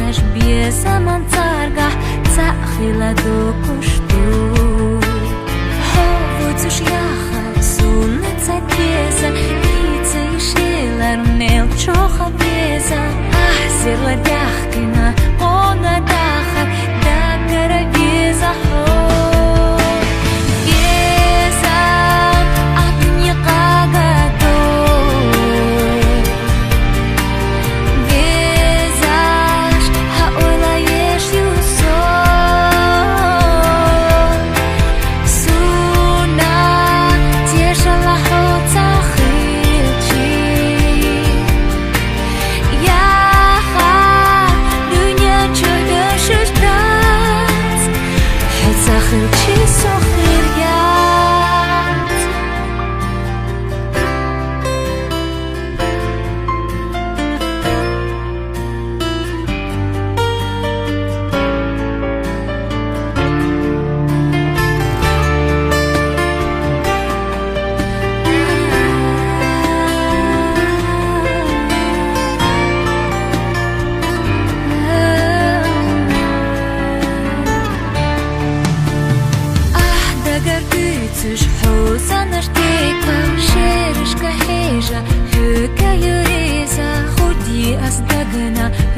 Аш бьесаман царгах цахила до кушту Ховуцуш яха сунница теза Ица и шилар мел чоха беза Ахзирла дяхкина она даха Дагара веза хо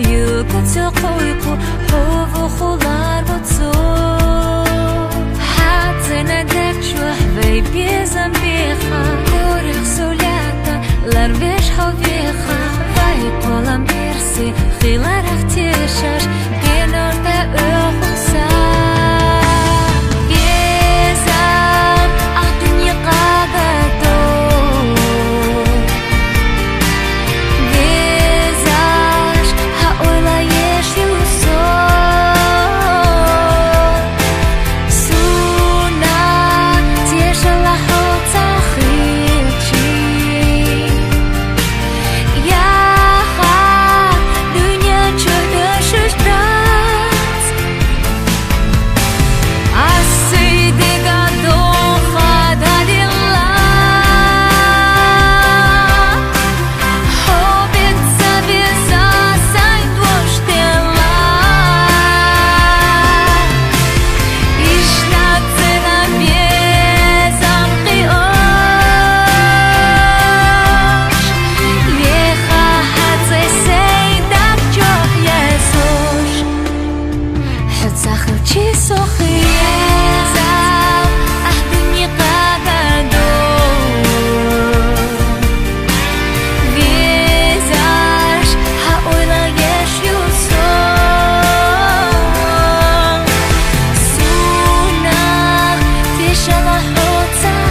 Yukatsukuyku hovu khular butsu Hatzena dekshwah vay bezam becha Korikh sulata lar vesh hovecha Vay qolam bersi khilarach teshash Genorta ökhusa Gezam ah dunya qagado Inshallah,